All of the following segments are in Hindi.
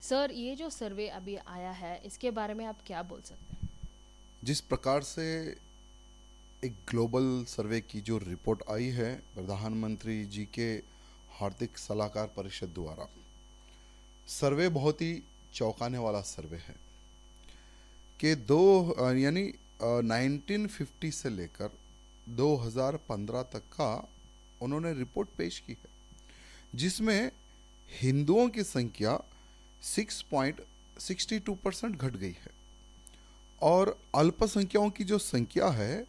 सर, ये जो सर्वे अभी आया है इसके बारे में आप क्या बोल सकते हैं? जिस प्रकार से एक ग्लोबल सर्वे की जो रिपोर्ट आई है प्रधानमंत्री जी के आर्थिक सलाहकार परिषद द्वारा, सर्वे बहुत ही चौंकाने वाला सर्वे है कि यानी 1950 से लेकर 2015 तक का उन्होंने रिपोर्ट पेश की है, जिसमें हिंदुओं की संख्या 6.62% घट गई है और अल्पसंख्याओं की जो संख्या है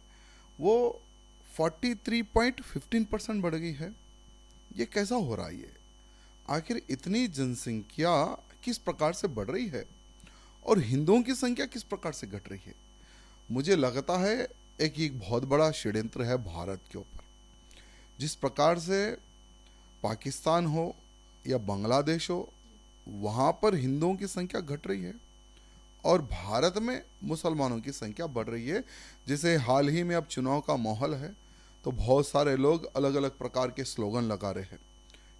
वो 43.15% बढ़ गई है। ये कैसा हो रहा है? ये आखिर इतनी जनसंख्या किस प्रकार से बढ़ रही है और हिंदुओं की संख्या किस प्रकार से घट रही है? मुझे लगता है एक बहुत बड़ा षड्यंत्र है भारत के ऊपर। जिस प्रकार से पाकिस्तान हो या बांग्लादेश हो, वहाँ पर हिंदुओं की संख्या घट रही है और भारत में मुसलमानों की संख्या बढ़ रही है। जैसे हाल ही में अब चुनाव का माहौल है, तो बहुत सारे लोग अलग अलग प्रकार के स्लोगन लगा रहे हैं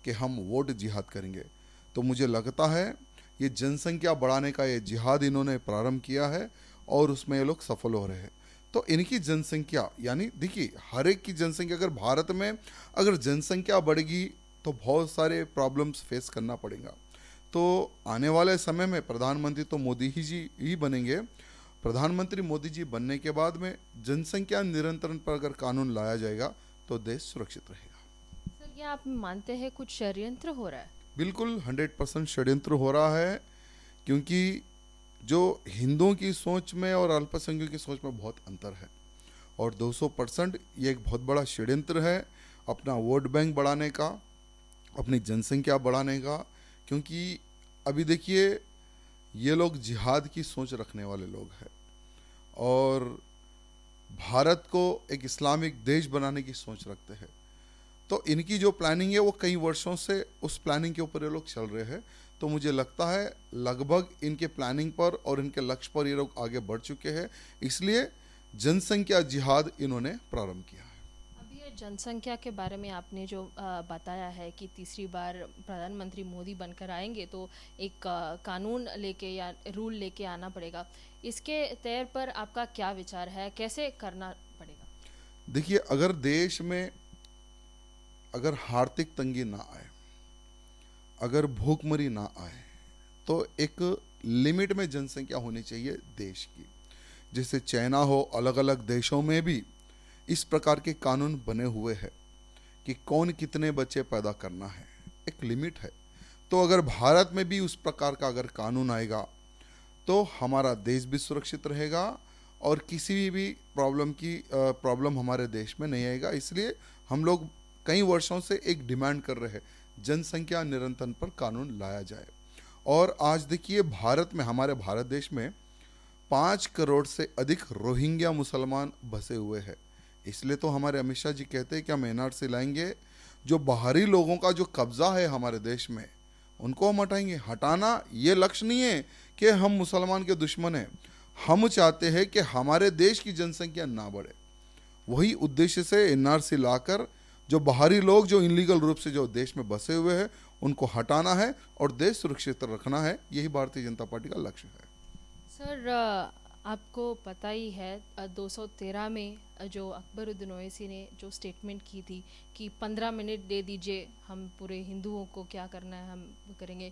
कि हम वोट जिहाद करेंगे। तो मुझे लगता है ये जनसंख्या बढ़ाने का ये जिहाद इन्होंने प्रारंभ किया है और उसमें ये लोग सफल हो रहे हैं। तो इनकी जनसंख्या, यानी देखिए, हर एक की जनसंख्या, अगर भारत में अगर जनसंख्या बढ़ेगी तो बहुत सारे प्रॉब्लम्स फेस करना पड़ेगा। तो आने वाले समय में प्रधानमंत्री तो मोदी ही बनेंगे। प्रधानमंत्री मोदी जी बनने के बाद में जनसंख्या नियंत्रण पर अगर कानून लाया जाएगा तो देश सुरक्षित रहेगा। सर, क्या आप मानते हैं कुछ षड्यंत्र हो रहा है? बिल्कुल 100% षड्यंत्र हो रहा है, क्योंकि जो हिंदुओं की सोच में और अल्पसंख्यकों की सोच में बहुत अंतर है और 200% ये एक बहुत बड़ा षड्यंत्र है अपना वोट बैंक बढ़ाने का, अपनी जनसंख्या बढ़ाने का। क्योंकि अभी देखिए, ये लोग जिहाद की सोच रखने वाले लोग हैं और भारत को एक इस्लामिक देश बनाने की सोच रखते हैं। तो इनकी जो प्लानिंग है वो कई वर्षों से उस प्लानिंग के ऊपर ये लोग चल रहे हैं। तो मुझे लगता है लगभग इनके प्लानिंग पर और इनके लक्ष्य पर ये लोग आगे बढ़ चुके हैं, इसलिए जनसंख्या जिहाद इन्होंने प्रारंभ किया है। अभी ये जनसंख्या के बारे में आपने जो बताया है कि तीसरी बार प्रधानमंत्री मोदी बनकर आएंगे तो एक कानून लेके या रूल लेके आना पड़ेगा। इसके तौर पर आपका क्या विचार है, कैसे करना पड़ेगा? देखिए, अगर देश में अगर आर्थिक तंगी ना आए, अगर भूखमरी ना आए, तो एक लिमिट में जनसंख्या होनी चाहिए देश की। जैसे चाइना हो, अलग अलग देशों में भी इस प्रकार के कानून बने हुए हैं कि कौन कितने बच्चे पैदा करना है, एक लिमिट है। तो अगर भारत में भी उस प्रकार का अगर कानून आएगा तो हमारा देश भी सुरक्षित रहेगा और किसी भी प्रॉब्लम हमारे देश में नहीं आएगा। इसलिए हम लोग कई वर्षों से एक डिमांड कर रहे हैं, जनसंख्या नियंत्रण पर कानून लाया जाए। और आज देखिए, भारत में, हमारे भारत देश में 5 करोड़ से अधिक रोहिंग्या मुसलमान बसे हुए हैं। इसलिए तो हमारे अमित शाह जी कहते हैं कि हम एनआरसी लाएंगे, जो बाहरी लोगों का जो कब्जा है हमारे देश में उनको हम हटाएंगे। हटाना ये लक्ष्य नहीं है कि हम मुसलमान के दुश्मन हैं, हम चाहते हैं कि हमारे देश की जनसंख्या ना बढ़े। वही उद्देश्य से एनआरसी लाकर जो बाहरी लोग जो इनलीगल रूप से जो देश में बसे हुए हैं उनको हटाना है और देश सुरक्षित रखना है, यही भारतीय जनता पार्टी का लक्ष्य है। सर, आपको पता ही है 213 में जो अकबरुद्दीन ओवैसी ने जो स्टेटमेंट की थी कि 15 मिनट दे दीजिए, हम पूरे हिंदुओं को क्या करना है हम करेंगे।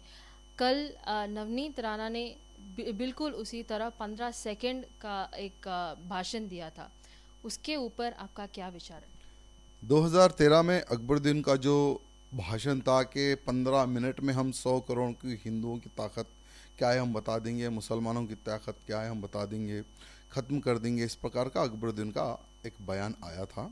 कल नवनीत राणा ने बिल्कुल उसी तरह 15 सेकंड का एक भाषण दिया था। उसके ऊपर आपका क्या विचार है? 2013 में अकबरुद्दीन का जो भाषण था कि 15 मिनट में हम 100 करोड़ की हिंदुओं की ताकत क्या है हम बता देंगे, मुसलमानों की ताकत क्या है हम बता देंगे, ख़त्म कर देंगे, इस प्रकार का अकबरुद्दीन का एक बयान आया था।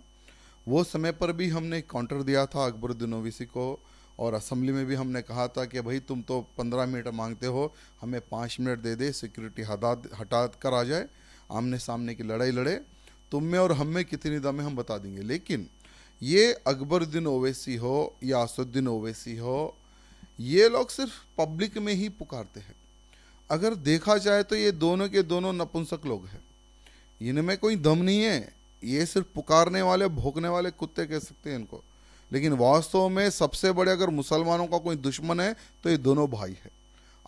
वो समय पर भी हमने काउंटर दिया था अकबरुद्दीन ओवैसी को और असेंबली में भी हमने कहा था कि भाई तुम तो 15 मिनट मांगते हो, हमें 5 मिनट दे दे, सिक्योरिटी हटा कर आ जाए, आमने सामने की लड़ाई लड़े, तुम में और हम में कितनी दम है हम बता देंगे। लेकिन ये अकबरुद्दीन ओवैसी हो या असदुद्दीन ओवैसी हो, ये लोग सिर्फ पब्लिक में ही पुकारते हैं। अगर देखा जाए तो ये दोनों के दोनों नपुंसक लोग हैं, इनमें कोई दम नहीं है। ये सिर्फ पुकारने वाले, भौंकने वाले कुत्ते कह सकते हैं इनको। लेकिन वास्तव में सबसे बड़े अगर मुसलमानों का कोई दुश्मन है तो ये दोनों भाई है।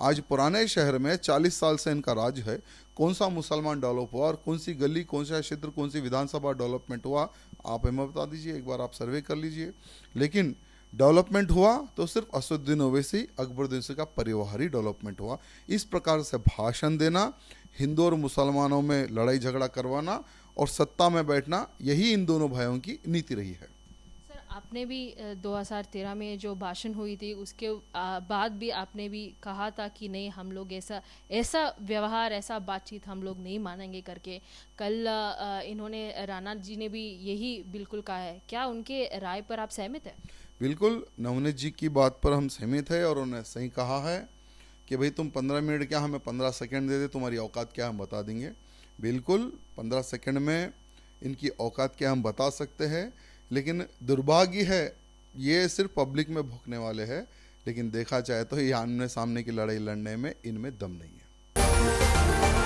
आज पुराने शहर में 40 साल से इनका राज है, कौन सा मुसलमान डेवलप हुआ और कौन सी गली, कौन सा क्षेत्र, कौन सी विधानसभा डेवलपमेंट हुआ, आप हमें बता दीजिए, एक बार आप सर्वे कर लीजिए। लेकिन डेवलपमेंट हुआ तो सिर्फ असदुद्दीन ओवैसी, अकबरुद्दीन ओवैसी का परिवार ही डेवलपमेंट हुआ। इस प्रकार से भाषण देना, हिंदू और मुसलमानों में लड़ाई झगड़ा करवाना और सत्ता में बैठना, यही इन दोनों भाइयों की नीति रही है। सर, आपने भी 2013 में जो भाषण हुई थी उसके बाद भी आपने भी कहा था कि नहीं, हम लोग ऐसा ऐसा व्यवहार, ऐसा बातचीत हम लोग नहीं मानेंगे करके। कल इन्होंने, राणा जी ने भी यही बिल्कुल कहा है। क्या उनके राय पर आप सहमत हैं? बिल्कुल, नवनीत जी की बात पर हम सहमत है और उन्होंने सही कहा है कि भाई तुम 15 मिनट क्या, हमें 15 सेकंड दे दे, तुम्हारी औकात क्या हम बता देंगे। बिल्कुल 15 सेकंड में इनकी औकात क्या हम बता सकते हैं। लेकिन दुर्भाग्य है, ये सिर्फ पब्लिक में भोंकने वाले हैं, लेकिन देखा जाए तो ये आमने सामने की लड़ाई लड़ने में इनमें दम नहीं है।